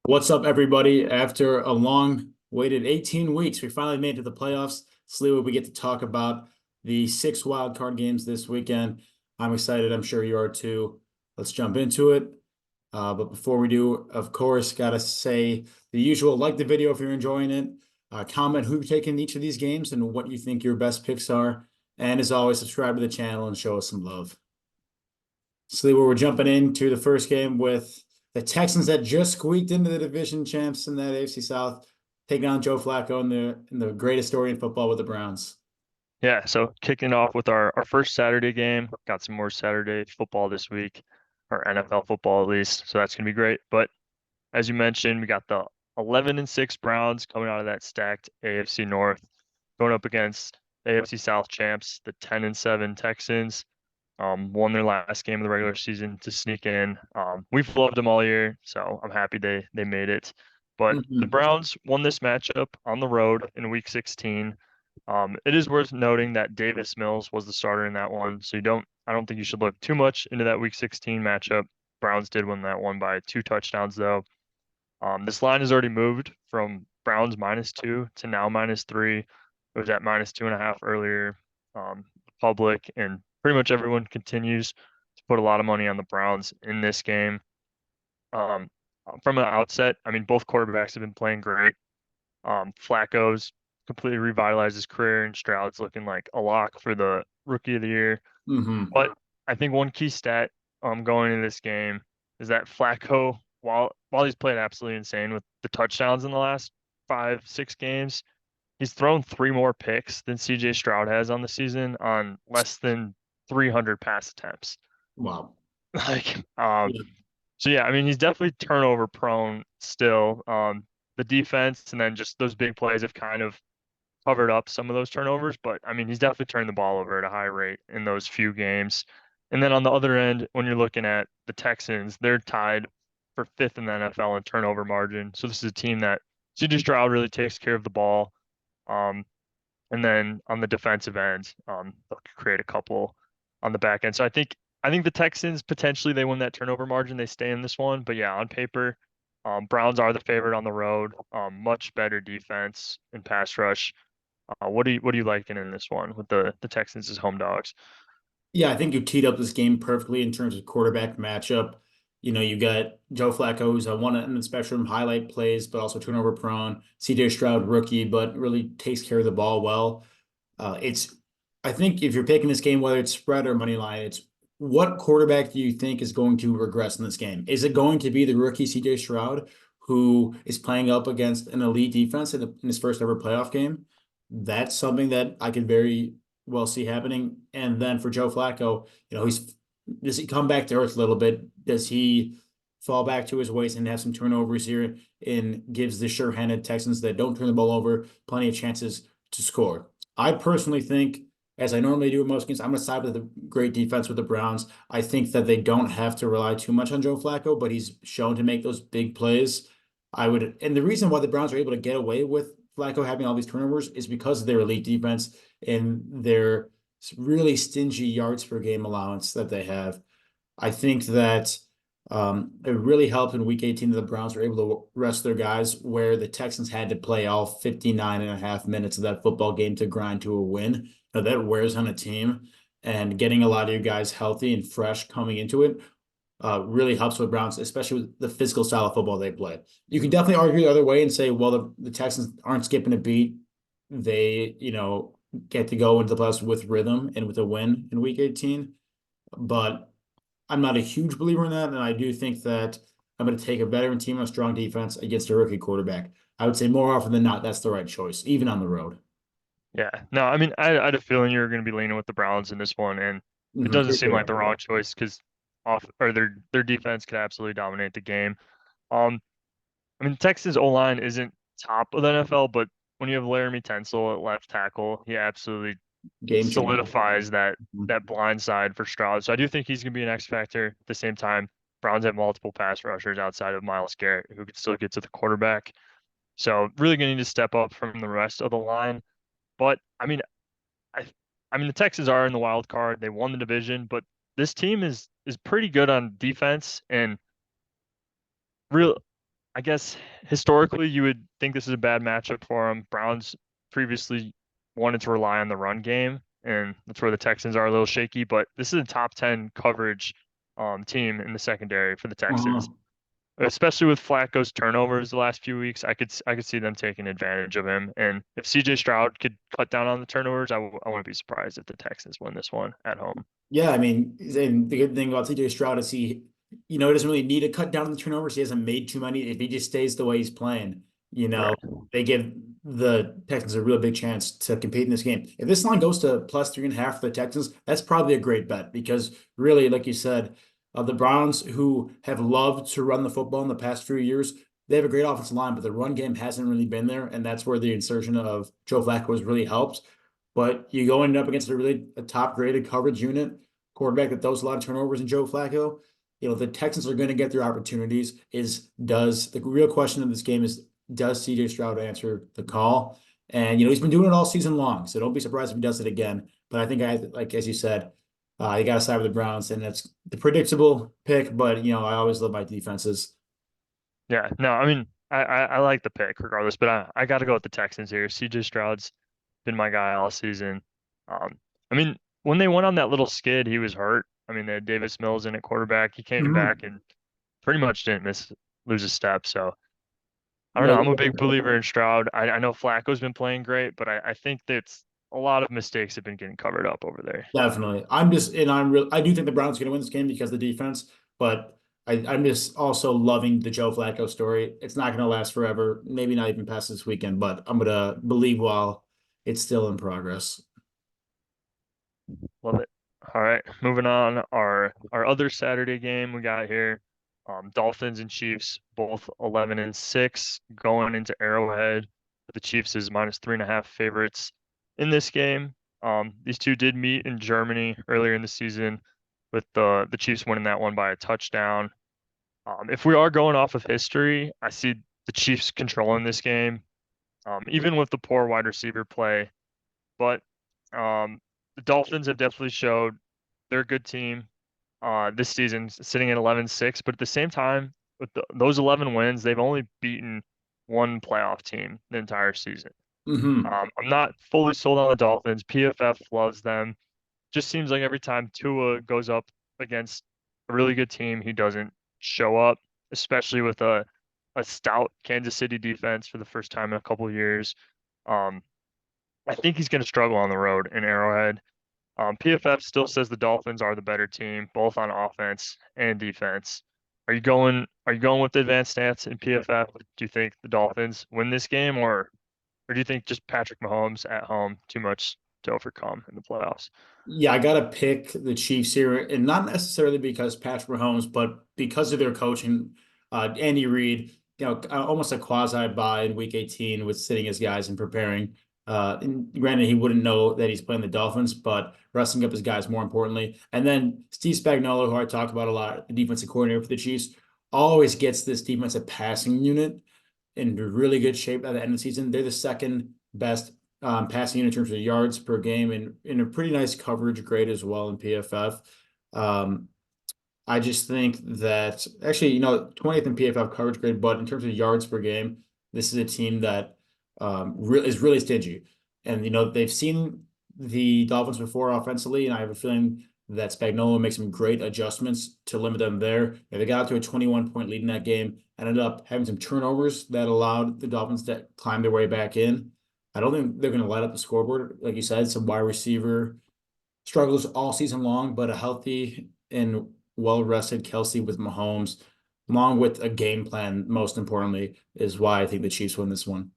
What's up, everybody? After a long waited 18 weeks, we finally made it to the playoffs. Slewa, we get to talk about the six wild card games this weekend. I'm excited. I'm sure you are too. Let's jump into it. But before we do, of course, gotta say the usual: like the video if you're enjoying it. Comment who you're taking each of these games and what you think your best picks are. And as always, subscribe to the channel and show us some love. Sleeper, we're jumping into the first game with the Texans that just squeaked into the division champs in that AFC South, taking on Joe Flacco in the greatest story in football with the Browns. Yeah, so kicking off with our first Saturday game. Got some more Saturday football this week, or NFL football at least. So that's gonna be great. But as you mentioned, we got the 11-6 Browns coming out of that stacked AFC North, going up against AFC South champs, the 10-7 Texans. Won their last game of the regular season to sneak in. We've loved them all year, so I'm happy they made it. But the Mhm. Browns won this matchup on the road in Week 16. It is worth noting that Davis Mills was the starter in that one, so I don't think you should look too much into that Week 16 matchup. Browns did win that one by 2 touchdowns though. This line has already moved from Browns -2 to now -3. It was at -2.5 earlier. Public and pretty much everyone continues to put a lot of money on the Browns in this game. Um, from the outset, I mean, both quarterbacks have been playing great. Flacco's completely revitalized his career, and Stroud's looking like a lock for the Rookie of the Year. Mhm. But I think one key stat going into this game is that Flacco, while he's played absolutely insane with the touchdowns in the last 5, 6 games, he's thrown three more picks than CJ Stroud has on the season on less than 300 pass attempts. Wow. Like, Yeah. so yeah, I mean, he's definitely turnover prone still. The defense and then just those big plays have kind of covered up some of those turnovers, but I mean, he's definitely turned the ball over at a high rate in those few games. And then on the other end, when you're looking at the Texans, they're tied for fifth in the NFL in turnover margin. So this is a team that CJ Stroud really takes care of the ball. Um, and then on the defensive end, they'll create a couple on the back end. So I think the Texans potentially they win that turnover margin, they stay in this one. But yeah, on paper, Browns are the favorite on the road. Much better defense and pass rush. What are you liking in this one with the Texans as home dogs? Yeah, I think you teed up this game perfectly in terms of quarterback matchup. You got Joe Flacco, who's a one end of the spectrum, highlight plays, but also turnover prone. CJ Stroud, rookie, but really takes care of the ball well. It's, I think if you're picking this game, whether it's spread or money line, it's what quarterback do you think is going to regress in this game? Is it going to be the rookie CJ Stroud, who is playing up against an elite defense in his first ever playoff game? That's something that I could very well see happening. And then for Joe Flacco, does he come back to earth a little bit? Does he fall back to his ways and have some turnovers here and gives the sure-handed Texans that don't turn the ball over plenty of chances to score? I personally think, as I normally do in most games, I'm going to side with the great defense with the Browns. I think that they don't have to rely too much on Joe Flacco, but he's shown to make those big plays. And the reason why the Browns are able to get away with Flacco having all these turnovers is because of their elite defense and their really stingy yards per game allowance that they have. I think that it really helped in week 18 that the Browns were able to rest their guys where the Texans had to play all 59 and a half minutes of that football game to grind to a win. Now, that wears on a team, and getting a lot of your guys healthy and fresh coming into it really helps with Browns, especially with the physical style of football they play. You can definitely argue the other way and say, well, the Texans aren't skipping a beat. They, get to go into the playoffs with rhythm and with a win in week 18. But I'm not a huge believer in that, and I do think that I'm going to take a veteran team and a strong defense against a rookie quarterback. I would say more often than not, that's the right choice, even on the road. Yeah, no, I mean I had a feling you were going to be leaning with the Browns in this one, and it doesn't For seem like sure. the wrong choice because off or their defense could absolutely dominate the game. Um, I mean Texas O line isn't top of the NFL, but when you have Laramie Tunsil at left tackle, he absolutely Game changer. solidifies that blind side for Stroud. So I do think he's going to be an X factor. At the same time, Browns have multiple pass rushers outside of Myles Garrett who could still get to the quarterback. So really going to need to step up from the rest of the line. But I, I mean the Texans are in the wild card. They won the division, but this team is pretty good on defense and real. I guess historically you would think this is a bad matchup for them. Browns previously wanted to rely on the run game, and that's where the Texans are a little shaky. But this is a top 10 coverage team in the secondary for the Texans, Uh-huh. especially with Flacco's turnovers the last few weeks. I could see them taking advantage of him. And if CJ Stroud could cut down on the turnovers, I wouldn't be surprised if the Texans win this one at home. Yeah, I mean, and the good thing about CJ Stroud is he doesn't really need to cut down on the turnovers. He hasn't made too many. If he just stays the way he's playing, Right. they give the Texans a real big chance to compete in this game. If this line goes to plus 3.5 for the Texans, that's probably a great bet because really, like you said, the Browns who have loved to run the football in the past few years, they have a great offensive line, but the run game hasn't really been there, and that's where the insertion of Joe Flacco has really helped. But you go end up against a top graded coverage unit, quarterback that throws a lot of turnovers in Joe Flacco. The Texans are going to get their opportunities. Does the real question of this game is does CJ Stroud answer the call? And he's been doing it all season long, so don't be surprised if he does it again. But I think like as you said, you got to side with the Browns, and that's the predictable pick. But I always love my defenses. Yeah. No, I mean, I like the pick regardless, but I got to go with the Texans here. CJ Stroud's been my guy all season. I mean, when they went on that little skid, he was hurt. I mean, they had Davis Mills in at quarterback. He came back Mhm. and pretty much didn't lose a step. So I don't Yeah, know. I'm a big believer in Stroud. I know Flacco's been playing great, but I think that's a lot of mistakes have been getting covered up over there. definitely. I do think the Browns are going to win this game because of the defense, but I'm just also loving the Joe Flacco story. It's not going to last forever, maybe not even past this weekend, but I'm going to believe while it's still in progress. Love it. All right, moving on. Our other Saturday game we got here, Dolphins and Chiefs, both 11-6, going into Arrowhead. The Chiefs is -3.5 favorites in this game. These two did meet in Germany earlier in the season, with the Chiefs winning that one by a touchdown. If we are going off of history, I see the Chiefs controlling this game, even with the poor wide receiver play. But the Dolphins have definitely showed they're a good team this season, sitting at 11-6. But at the same time, with those 11 wins, they've only beaten one playoff team the entire season. Hmm. I'm not fully sold on the Dolphins. PFF loves them. Just seems like every time Tua goes up against a really good team, he doesn't show up, especially with a stout Kansas City defense for the first time in a couple of years. Um, I think he's going to struggle on the road in Arrowhead. PFF still says the Dolphins are the better team, both on offense and defense. Are you going with the advanced stats in PFF? Do you think the Dolphins win this game, or do you think just Patrick Mahomes at home too much to overcome in the playoffs? Yeah, I gotta pick the Chiefs here, and not necessarily because Patrick Mahomes, but because of their coaching. Andy Reid, almost a quasi bye in Week 18 with sitting his guys and preparing. And granted, he wouldn't know that he's playing the Dolphins, but resting up his guys more importantly. And then Steve Spagnuolo, who I talk about a lot, the defensive coordinator for the Chiefs, always gets this defensive passing unit in really good shape at the end of the season. They're the second best passing in terms of yards per game and in a pretty nice coverage grade as well in PFF. Um, I just think that actually, 20th in PFF coverage grade, but in terms of yards per game, this is a team that is really stingy. And, they've seen the Dolphins before offensively, and I have a feeling that Spagnuolo makes some great adjustments to limit them there. And they got out to a 21-point lead in that game, ended up having some turnovers that allowed the Dolphins to climb their way back in. I don't think they're going to light up the scoreboard. Like you said, some wide receiver struggles all season long, but a healthy and well-rested Kelsey with Mahomes, along with a game plan, most importantly, is why I think the Chiefs win this one.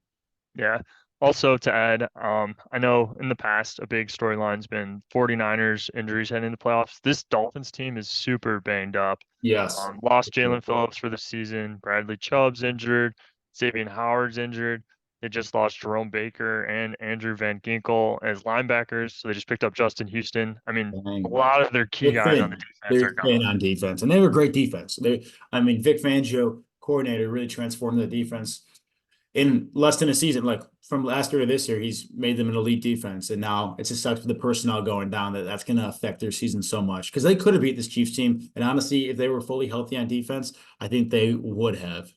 Yeah. Also to add, I know in the past a big storyline's been 49ers injuries heading into playoffs. This Dolphins team is super banged up. Yes. Lost Jalen Phillips for the season. Bradley Chubb's injured. Xavier Howard's injured. They just lost Jerome Baker and Andrew Van Ginkel as linebackers. So they just picked up Justin Houston. I mean, a Dang. lot of their key They're guys on the thin. defense They're are gone. thin on defense, and they were a great defense. Vic Fangio, coordinator, really transformed the defense in less than a season. Like from last year to this year, he's made them an elite defense, and now it's just sucks with the personnel going down that's going to affect their season so much because they could have beat this Chiefs team. And honestly, if they were fully healthy on defense, I think they would have.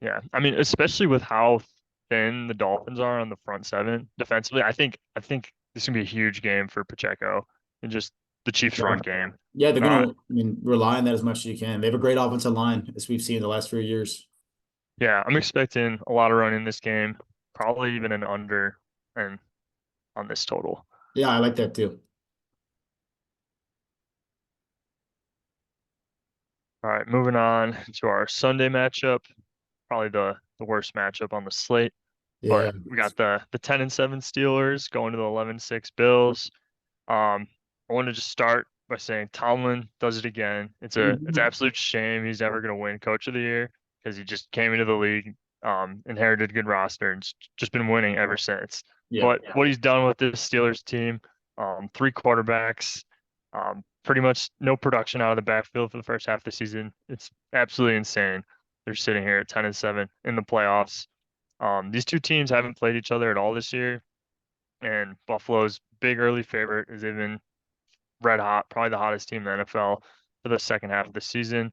Yeah, I mean, especially with how thin the Dolphins are on the front seven defensively, I think this is gonna be a huge game for Pacheco and just the Chiefs' Yeah. run game. Yeah, they're Uh, gonna, I mean, rely on that as much as you can. They have a great offensive line, as we've seen the last few years. yeah, I'm expecting a lot of run in this game, probably even an under and on this total. Yeah, I like that too. All right, moving on to our Sunday matchup, probably the worst matchup on the slate. Yeah. But we got the 10-7 Steelers going to the 11-6 Bills. I want to just start by saying Tomlin does it again. It's Mhm. absolute shame he's never going to win Coach of the Year because he just came into the league, inherited a good roster, and just been winning ever since. Yeah. But what he's done with this Steelers team, three quarterbacks, pretty much no production out of the backfield for the first half of the season. It's absolutely insane. They're sitting here at 10-7 in the playoffs. These two teams haven't played each other at all this year, and Buffalo's big early favorite is they've been red hot, probably the hottest team in the NFL for the second half of the season.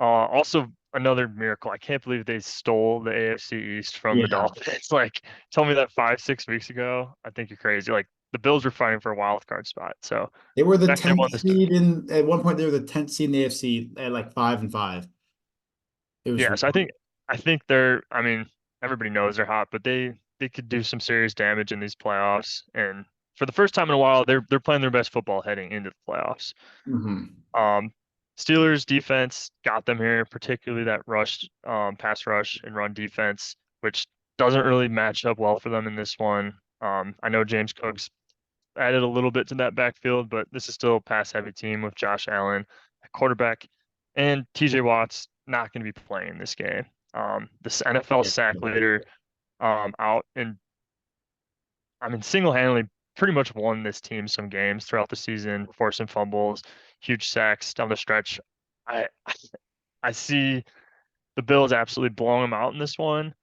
Also, another miracle. I can't believe they stole the AFC East from the Yeah. Dolphins. Like, tell me that 5, 6 weeks ago. I think you're crazy. Like, the Bills were fighting for a wild card spot. So, They were the the fact they 10th won this, seed in at one point they were the 10th seed in the AFC at like 5-5. It was yeah. So I think they're. I mean, everybody knows they're hot, but they could do some serious damage in these playoffs. And for the first time in a while, they're playing their best football heading into the playoffs. Mhm. Um, Steelers defense got them here, particularly that pass rush and run defense, which doesn't really match up well for them in this one. I know James Cook's added a little bit to that backfield, but this is still a pass heavy team with Josh Allen at quarterback, and TJ Watt's not going to be playing this game. This NFL Yeah. sack leader out, and I mean, single-handedly pretty much won this team some games throughout the season, forcing fumbles, huge sacks down the stretch. I I see the Bills absolutely blowing them out in this one.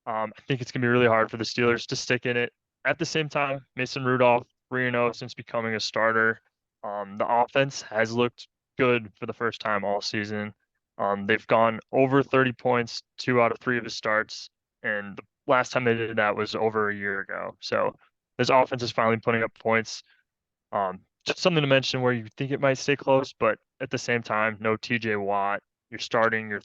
I think it's gonna be really hard for the Steelers to stick in it. At the same time, Mason Rudolph 3-0 since becoming a starter. The offense has looked good for the first time all season. They've gone over 30 points 2 out of 3 of his starts, and the last time they did that was over a year ago. So this offense is finally putting up points. Just something to mention where you think it might stay close, but at the same time, no TJ Watt. You're starting your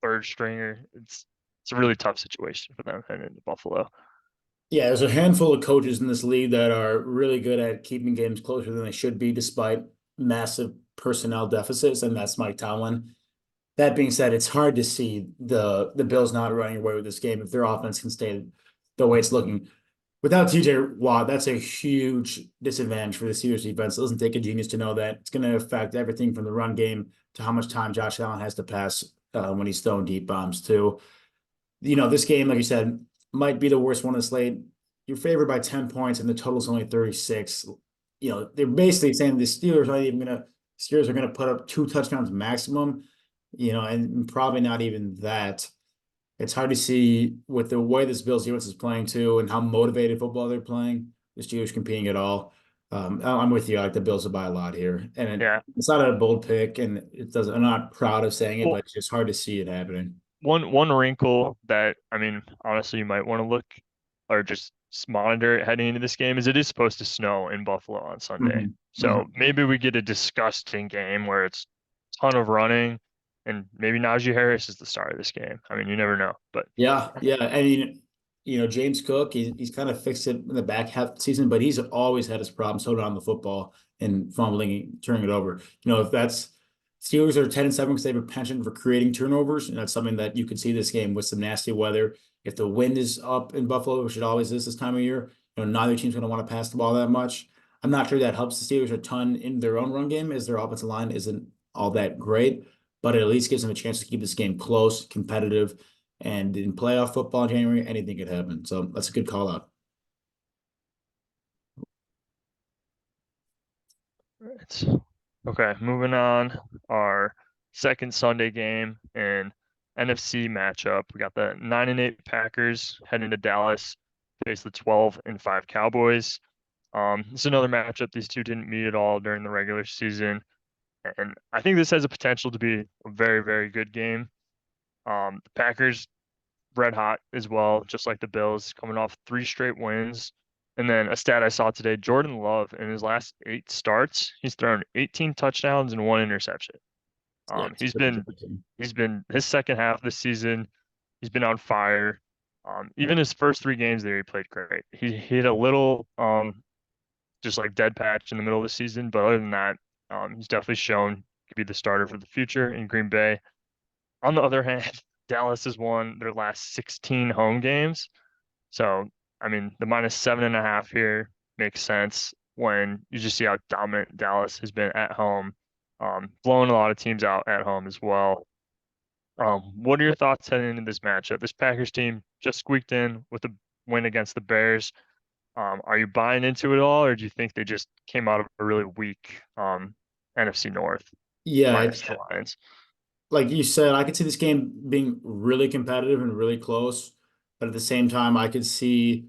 third stringer. It's a really tough situation for them heading into Buffalo. Yeah, there's a handful of coaches in this league that are really good at keeping games closer than they should be, despite massive personnel deficits, and that's Mike Tomlin. That being said, it's hard to see the Bills not running away with this game if their offense can stay the way it's looking. Without TJ Watt, that's a huge disadvantage for the Steelers defense. It doesn't take a genius to know that. It's going to affect everything from the run game to how much time Josh Allen has to pass when he's throwing deep bombs too. This game, like you said, might be the worst one of the slate. You're favored by 10 points and the total's only 36. They're basically saying the Steelers are gonna put up 2 touchdowns maximum, and probably not even that. It's hard to see with the way this Bills defense is playing too and how motivated football they're playing, the Steelers competing at all. I'm with you. I like the Bills to buy a lot here, and Yeah. it's not a bold pick, and it doesn't. I'm not proud of saying it, but Well, it's just hard to see it happening. one wrinkle that I mean, honestly, you might want to look or just monitor it heading into this game is it is supposed to snow in Buffalo on Sunday. Mhm. So Mhm. maybe we get a disgusting game where it's a ton of running, and maybe Najee Harris is the star of this game. I mean, you never know, but Yeah, yeah. I mean, James Cook, he's kind of fixed it in the back half of the season, but he's always had his problems holding on the football and fumbling and turning it over. If that's Steelers are 10-7 because they have a penchant for creating turnovers, and that's something that you could see this game with some nasty weather. If the wind is up in Buffalo, which it always is this time of year, neither team's going to want to pass the ball that much. I'm not sure that helps the Steelers a ton in their own run game, as their offensive line isn't all that great, but it at least gives them a chance to keep this game close, competitive. And in playoff football in January, anything could happen. So that's a good call out. it's okay. Moving on, our second Sunday game and NFC matchup. We got the 9-8 Packers heading to Dallas, face the 12-5 Cowboys. It's another matchup. These two didn't meet at all during the regular season, and I think this has a potential to be a very, very good game. The Packers red hot as well, just like the Bills, coming off 3 straight wins. And then a stat I saw today, Jordan Love in his last 8 starts, he's thrown 18 touchdowns and 1 interception. Yeah, Um, it's he's pretty been good. he's been his second half of the season, he's been on fire. Even his first 3 games there, he played great. He hit a little just like dead patch in the middle of the season, but other than that, he's definitely shown to be the starter for the future in Green Bay. On the other hand, Dallas has won their last 16 home games. So, I mean, the -7.5 here makes sense when you just see how dominant Dallas has been at home, blowing a lot of teams out at home as well. What are your thoughts heading into this matchup? This Packers team just squeaked in with a win against the Bears. Are you buying into it all, or do you think they just came out of a really weak NFC North Yeah, minus the Lions? like you said, I could see this game being really competitive and really close, but at the same time, I could see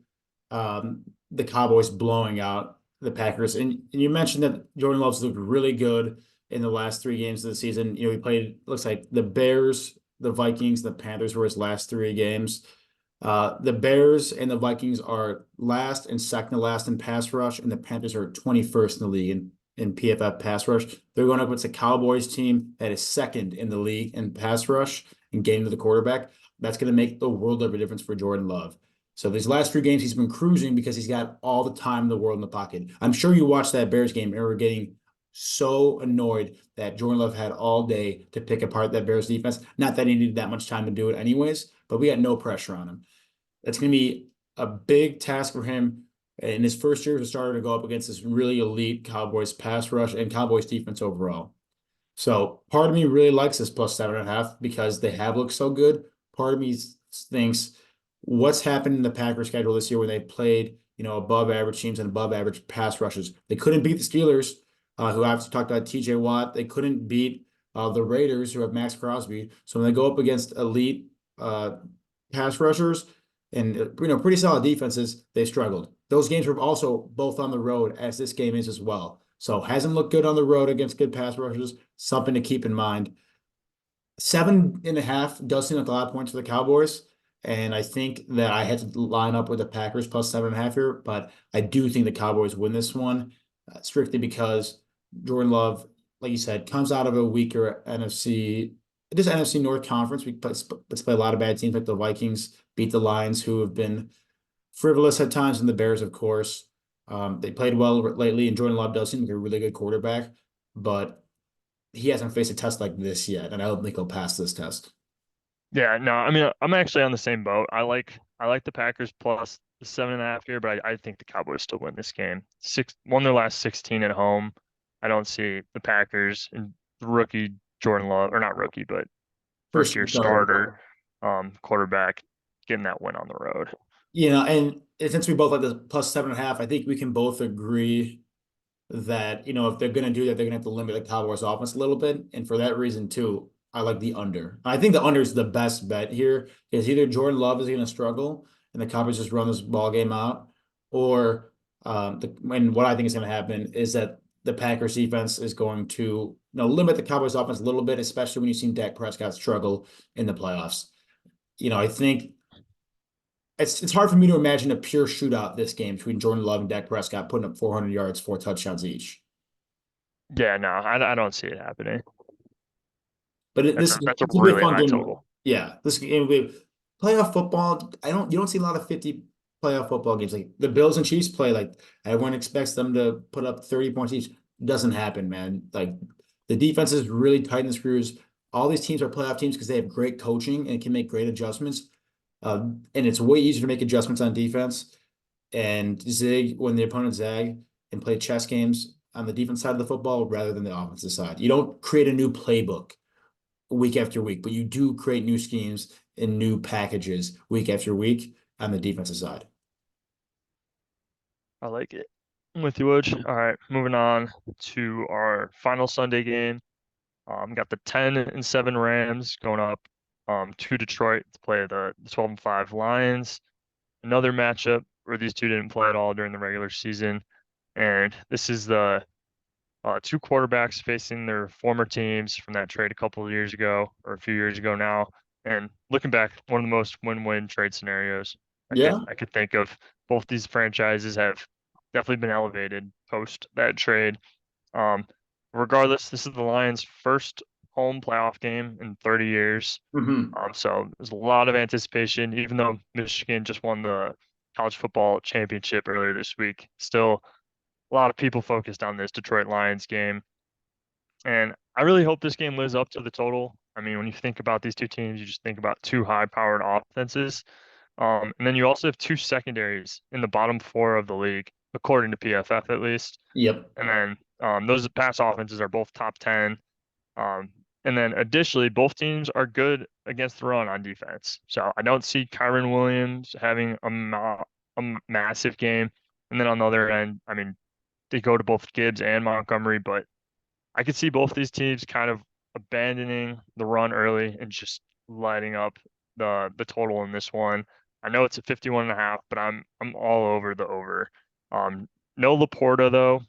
the Cowboys blowing out the Packers. And you mentioned that Jordan Love's looked really good in the last 3 games of the season. He played, looks like the Bears, the Vikings, the Panthers were his last 3 games. The Bears and the Vikings are last and second to last in pass rush, and the Panthers are 21st in the league in PFF pass rush. They're going up against a Cowboys team that is second in the league in pass rush and getting to the quarterback. That's going to make the world of a difference for Jordan Love. So these last 3 games, he's been cruising because he's got all the time in the world in the pocket. I'm sure you watched that Bears game and were getting so annoyed that Jordan Love had all day to pick apart that Bears defense. Not that he needed that much time to do it anyways, but we had no pressure on him. That's going to be a big task for him in his first year as a starter to go up against this really elite Cowboys pass rush and Cowboys defense overall. So part of me really likes this +7.5 because they have looked so good. Part of me thinks what's happened in the Packers schedule this year when they played, above average teams and above average pass rushes. They couldn't beat the Steelers, who obviously talked about TJ Watt. They couldn't beat the Raiders, who have Max Crosby. So when they go up against elite uh, pass rushers and pretty solid defenses, they struggled. Those games were also both on the road, as this game is as well. So hasn't looked good on the road against good pass rushers. Something to keep in mind. 7.5 does seem like a lot of points for the Cowboys. And I think that I had to line up with the Packers +7.5 here, but I do think the Cowboys win this one, strictly because Jordan Love, like you said, comes out of a weaker NFC, this NFC North Conference. Let's play a lot of bad teams like the Vikings, beat the Lions, who have been frivolous at times, and the Bears, of course. They played well lately, and Jordan Love does seem like a really good quarterback, but he hasn't faced a test like this yet, and I don't think he'll pass this test. Yeah, no, I mean, I'm actually on the same boat. I like the Packers plus the 7.5 here, but I think the Cowboys still win this game. Won their last 16 at home. I don't see the Packers and the rookie Jordan Love, or not rookie, but first First year starter. starter, quarterback getting that win on the road. And since we both like the +7.5, I think we can both agree that, if they're going to do that, they're going to have to limit the Cowboys offense a little bit. And for that reason, too, I like the under. I think the under is the best bet here because either Jordan Love is going to struggle and the Cowboys just run this ball game out, or and what I think is going to happen is that the Packers defense is going to, limit the Cowboys offense a little bit, especially when you've seen Dak Prescott struggle in the playoffs. I think it's hard for me to imagine a pure shootout this game between Jordan Love and Dak Prescott putting up 400 yards, 4 touchdowns each. Yeah, no, I don't see it happening. But That's this a that's a it's gonna be a really fun high game. total. Yeah, this game will be playoff football. You don't see a lot of 50 playoff football games. Like the Bills and Chiefs play, like everyone expects them to put up 30 points each. Doesn't happen, man. Like the defense is really tight in the screws. All these teams are playoff teams because they have great coaching and can make great adjustments. And it's way easier to make adjustments on defense and zig when the opponent zag and play chess games on the defense side of the football rather than the offensive side. You don't create a new playbook week after week, but you do create new schemes and new packages week after week on the defensive side. I like it. I'm with you, Woj. All right, moving on to our final Sunday game. Got the 10-7 Rams going up to Detroit to play the 12-5 Lions. Another matchup where these two didn't play at all during the regular season. And this is the two quarterbacks facing their former teams from that trade a couple of years ago, or a few years ago now. And looking back, one of the most win-win trade scenarios Yeah. I could think of. Both these franchises have definitely been elevated post that trade. Um, Regardless, this is the Lions' first home playoff game in 30 years. Hmm. So there's a lot of anticipation, even though Michigan just won the college football championship earlier this week. Still, a lot of people focused on this Detroit Lions game. And I really hope this game lives up to the total. I mean, when you think about these two teams, you just think about two high-powered offenses. And then you also have two secondaries in the bottom four of the league, according to PFF at least. Yep. And then those pass offenses are both top 10. Um, and then additionally, both teams are good against the run on defense. So I don't see Kyron Williams having a massive game. And then on the other end, I mean, they go to both Gibbs and Montgomery, but I could see both these teams kind of abandoning the run early and just lighting up the total in this one. I know it's a 51.5, but I'm all over the over. No Laporta though.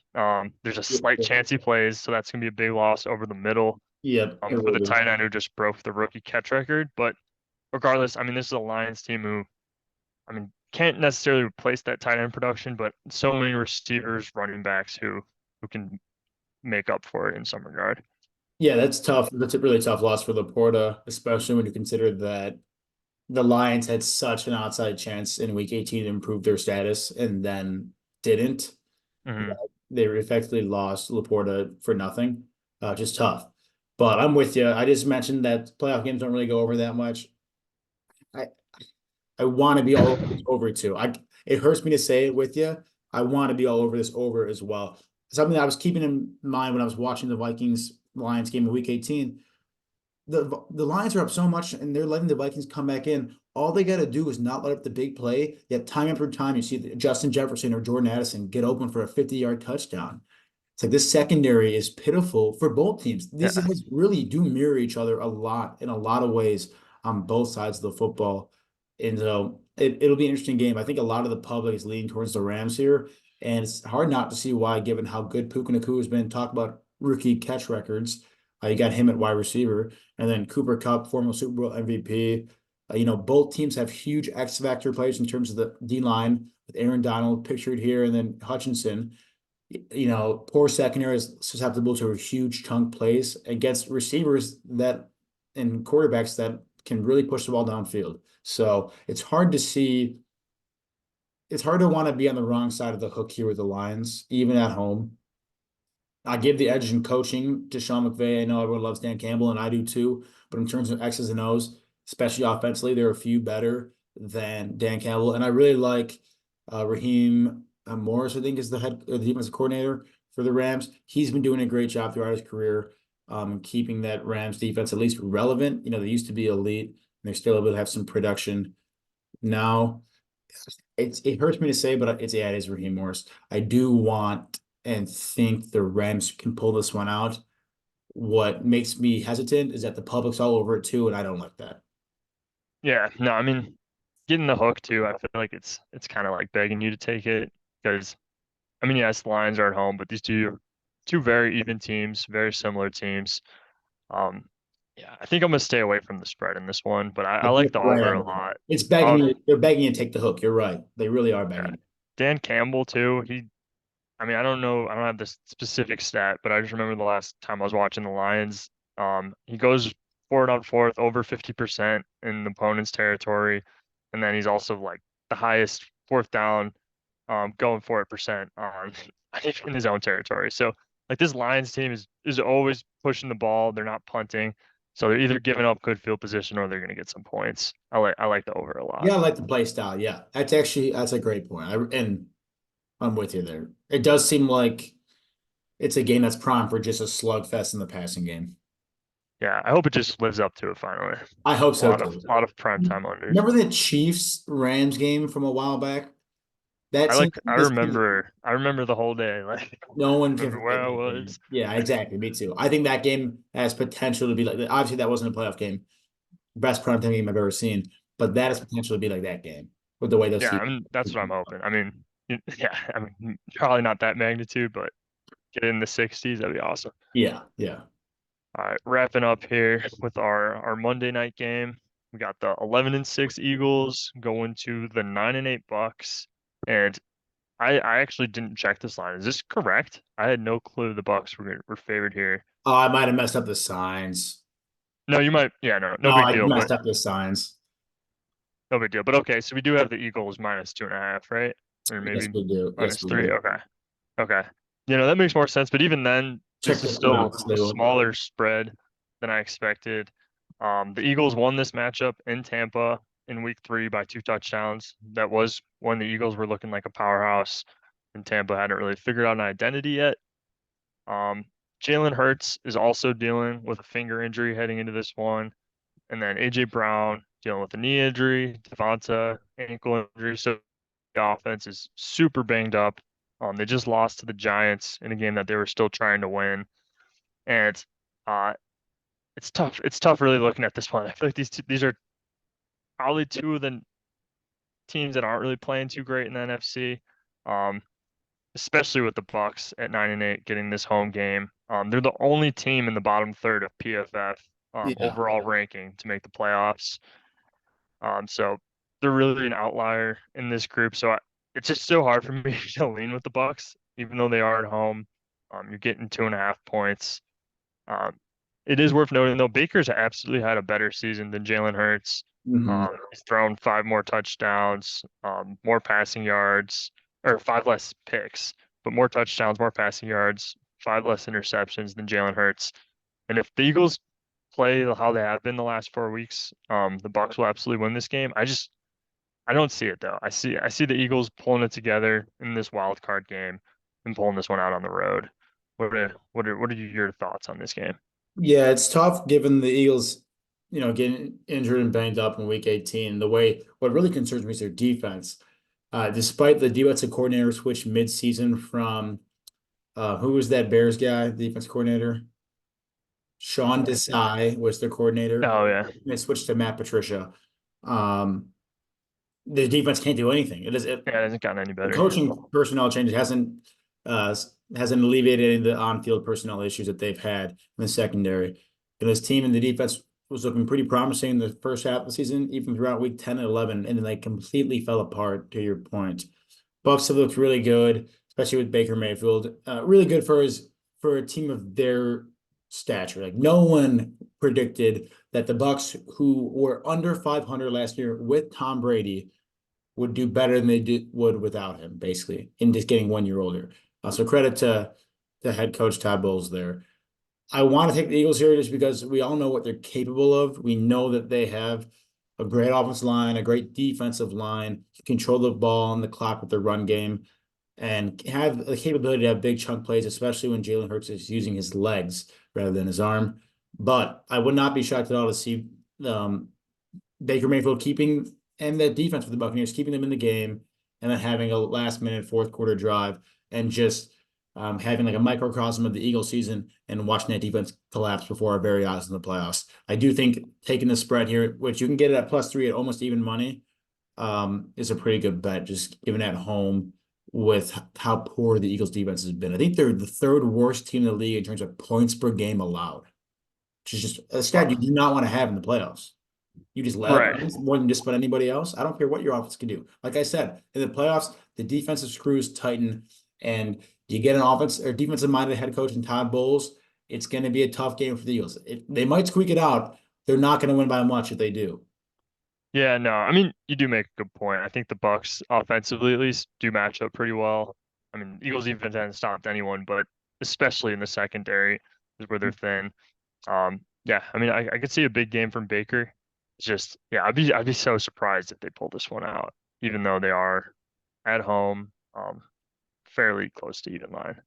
There's a slight chance he plays, so that's gonna be a big loss over the middle. Yep. It For will the be. tight end who just broke the rookie catch record. But regardless, I mean this is a Lions team who I mean can't necessarily replace that tight end production, but so many receivers, running backs who can make up for it in some regard. Yeah, that's tough. That's a really tough loss for Laporta, especially when you consider that the Lions had such an outside chance in week 18 to improve their status and then didn't. Hmm. They effectively lost Laporta for nothing. Just tough. But I'm with you. I just mentioned that playoff games don't really go over that much. I I want to be all over this over too. It hurts me to say it with you. I want to be all over this over as well. Something that I was keeping in mind when I was watching the Vikings Lions game in week 18. The Lions are up so much and they're letting the Vikings come back in. All they got to do is not let up the big play. Yet time after time, you see Justin Jefferson or Jordan Addison get open for a 50-yard touchdown. It's like this secondary is pitiful for both teams. These Yeah, guys really do mirror each other a lot in a lot of ways on both sides of the football. And so it'll be an interesting game. I think a lot of the public is leaning towards the Rams here. And it's hard not to see why, given how good Puka Nacua has been. Talk about rookie catch records. You got him at wide receiver. And then Cooper Kupp, former Super Bowl MVP. Both teams have huge X factor players in terms of the D line with Aaron Donald pictured here, and then Hutchinson. Poor secondary is susceptible to huge chunk plays against receivers that and quarterbacks that can really push the ball downfield. So it's hard to want to be on the wrong side of the hook here with the Lions, even at home. I give the edge in coaching to Sean McVay. I know everyone loves Dan Campbell, and I do too. But in terms of X's and O's, especially offensively, there are a few better than Dan Campbell. And I really like Raheem Morris, I think, is the defensive coordinator for the Rams. He's been doing a great job throughout his career, keeping that Rams defense at least relevant. They used to be elite, and they're still able to have some production now. It hurts me to say, but it is Raheem Morris. I do want and think the Rams can pull this one out. What makes me hesitant is that the public's all over it too, and I don't like that. yeah. No, I mean, getting the hook too. I feel like it's kind of like begging you to take it because I mean, yes, the Lions are at home, but these two very even teams, very similar teams. Um, yeah, I think I'm gonna stay away from the spread in this one, but I I like think the right over on a that. lot. It's begging Uh, you. They're begging you to take the hook. You're right. They really are yeah. begging. Dan Campbell too. I mean, I don't know. I don't have this specific stat, but I just remember the last time I was watching the Lions. He goes forward on fourth over 50% in the opponent's territory, and then he's also like the highest fourth down, going for it percent on in his own territory. So like this Lions team is always pushing the ball. They're not punting, so they're either giving up good field position or they're going to get some points. I like the over a lot. Yeah, I like the play style. Yeah, that's a great point. And I'm with you there. It does seem like it's a game that's prime for just a slugfest in the passing game. Yeah, I hope it just lives up to it finally. I hope A so lot of too. lot of prime time unders. Remember the Chiefs Rams game from a while back? That seems I remember the whole day. Like no one can remember where forget I that game. was. Yeah, exactly. Me too. I think that game has potential to be like obviously that wasn't a playoff game, best primetime game I've ever seen, but that has potential to be like that game with the way those Yeah, teams. I mean that's what I'm hoping. I mean, yeah, I mean probably not that magnitude, but get in the 60s, that'd be awesome. Yeah, yeah. All right, wrapping up here with our Monday night game. We got the 11-6 Eagles going to the 9-8 Bucks, and I actually didn't check this line. Is this correct? I had no clue the Bucks were favored here. Oh, I might have messed up the signs. No, you might. Yeah, no No, big I deal. But messed up the signs. no big deal. But okay, so we do have the Eagles -2.5, right? Or Yes, maybe we do. Yes, we -3. do. Okay. Okay. That makes more sense. But even then, Check this is this one still out. a Salute. smaller spread than I expected. The Eagles won this matchup in Tampa in week 3 by 2 touchdowns. That was when the Eagles were looking like a powerhouse, and Tampa hadn't really figured out an identity yet. Um, Jalen Hurts is also dealing with a finger injury heading into this one. And then AJ Brown dealing with a knee injury, Devonta ankle injury. So the offense is super banged up. They just lost to the Giants in a game that they were still trying to win. And uh, it's tough. It's tough really looking at this one. I feel like these are probably two of the teams that aren't really playing too great in the NFC. Um, Especially with the Bucks at 9-8 getting this home game. They're the only team in the bottom third of PFF Yeah. overall ranking to make the playoffs. So they're really an outlier in this group. It's just so hard for me to lean with the Bucks, even though they are at home. You're getting 2.5 points. Um, it is worth noting though, Baker's absolutely had a better season than Jalen Hurts. Hmm. He's thrown 5 more touchdowns, more passing yards, or 5 less picks, but more touchdowns, more passing yards, 5 less interceptions than Jalen Hurts. And if the Eagles play how they have been the last 4 weeks, the Bucks will absolutely win this game. I don't see it though. I see the Eagles pulling it together in this wild card game and pulling this one out on the road. What are your thoughts on this game? Yeah, it's tough given the Eagles, getting injured and banged up in week 18. The way what really concerns me is their defense. Despite the defensive coordinator switch mid-season from who was that Bears guy, the defense coordinator? Sean Desai was the coordinator. Oh yeah, They switched to Matt Patricia. Um, the defense can't do anything. yeah, it hasn't gotten any The better. coaching personnel changes uh hasn't alleviated any of the on-field personnel issues that they've had in the secondary. And this team and the defense was looking pretty promising in the first half of the season, even throughout week 10 and 11, and then they completely fell apart, to your point. Bucks have looked really good, especially with Baker Mayfield. Really good for a team of their stature. Like no one predicted that the Bucks, who were under 500 last year with Tom Brady, would do better than would without him, basically, in just getting 1 year older. So credit to head coach Todd Bowles there. I want to take the Eagles here just because we all know what they're capable of. We know that they have a great offensive line, a great defensive line, control the ball and the clock with their run game, and have the capability to have big chunk plays, especially when Jalen Hurts is using his legs rather than his arm. But I would not be shocked at all to see um, Baker Mayfield keeping and that defense for the Buccaneers keeping them in the game, and then having a last minute fourth quarter drive and just having like a microcosm of the Eagles season and watching that defense collapse before our very eyes in the playoffs. I do think taking the spread here, which you can get it at +3 at almost even money, is a pretty good bet, just given at home with how poor the Eagles defense has been. I think they're the third worst team in the league in terms of points per game allowed, which is just a stat you Wow. do not want to have in the playoffs. You just let up Right. points more than just about anybody else. I don't care what your offense can do. Like I said, in the playoffs, the defensive screws tighten, and you get an offense or defensive minded head coach in Todd Bowles. It's going to be a tough game for the Eagles. They might squeak it out. They're not going to win by much if they do. Yeah, no, I mean, you do make a good point. I think the Bucks offensively at least do match up pretty well. I mean, Eagles defense hasn't stopped anyone, but especially in the secondary is where they're thin. Yeah, I mean, I could see a big game from Baker. It's just, yeah, I'd be so surprised if they pull this one out, even though they are at home, fairly close to even line.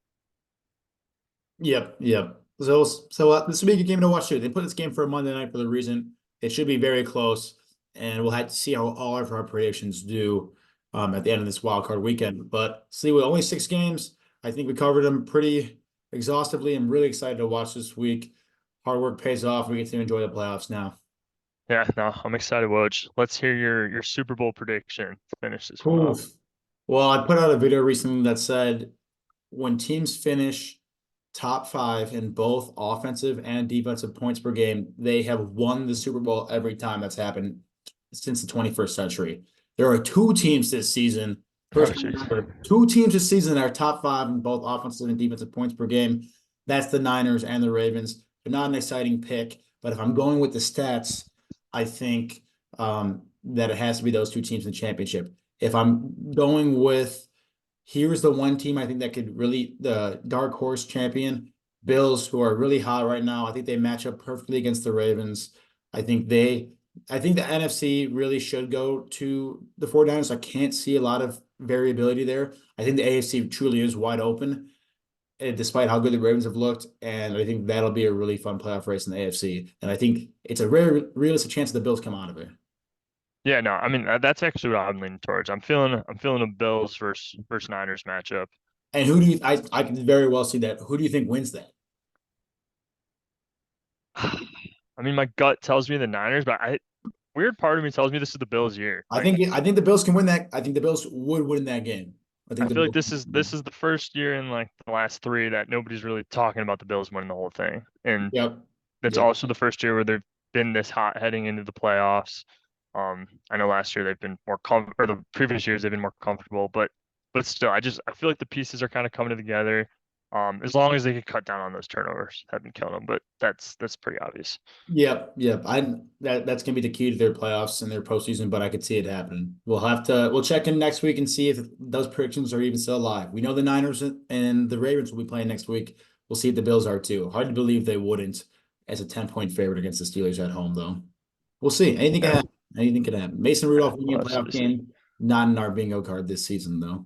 Yep, yep. So this will be a good game to watch too. They put this game for a Monday night for the reason. It should be very close, and we'll have to see how all of our predictions do at the end of this wild card weekend. But see, with only 6 games, I think we covered them pretty exhaustively. I'm really excited to watch this week. Hard work pays off. We get to enjoy the playoffs now. Yeah, no, I'm excited, Woj. Let's hear your Super Bowl prediction to finish this one off. Oof. Well, I put out a video recently that said when teams finish top five in both offensive and defensive points per game. They have won the Super Bowl every time that's happened since the 21st century. There are two teams this season. Oh, First, jeez. remember, two teams this season that are top five in both offensive and defensive points per game. That's the Niners and the Ravens. They're not an exciting pick, but if I'm going with the stats, I think that it has to be those two teams in the championship. If I'm going with here's the one team I think that could really the dark horse champion, Bills, who are really hot right now. I think they match up perfectly against the Ravens. I think they I think the NFC really should go to the 49ers. I can't see a lot of variability there. I think the AFC truly is wide open, despite how good the Ravens have looked. And I think that'll be a really fun playoff race in the AFC. And I think it's a very realistic chance that the Bills come out of it. Yeah, no, I mean that's actually what I'm leaning towards. I'm feeling a Bills versus Niners matchup. And who do you I can very well see that. Who do you think wins that? I mean, my gut tells me the Niners, but I weird part of me tells me this is the Bills' year. Like I think the Bills can win that. I think the Bills would win that game. I I think the feel like Bills. this is the first year in like the last three that nobody's really talking about the Bills winning the whole thing, and Yep. it's Yep. also the first year where they've been this hot heading into the playoffs. I know last year they've been more or the previous years they've been more comfortable, but still, I feel like the pieces are kind of coming together. As long as they could cut down on those turnovers, that'd be killing them. But that's pretty obvious. Yep, yep. That's gonna be the key to their playoffs and their postseason, but I could see it happening. We'll check in next week and see if those predictions are even still alive. We know the Niners and the Ravens will be playing next week. We'll see if the Bills are too. Hard to believe they wouldn't as a 10-point favorite against the Steelers at home, though. We'll see. Anything can Yeah, happen. Anything can happen. Mason yeah, Rudolph winning we'll a playoff absolutely see. game, not in our bingo card this season, though.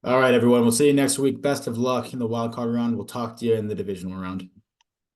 All right, everyone. We'll see you next week. Best of luck in the wild card round. We'll talk to you in the divisional round.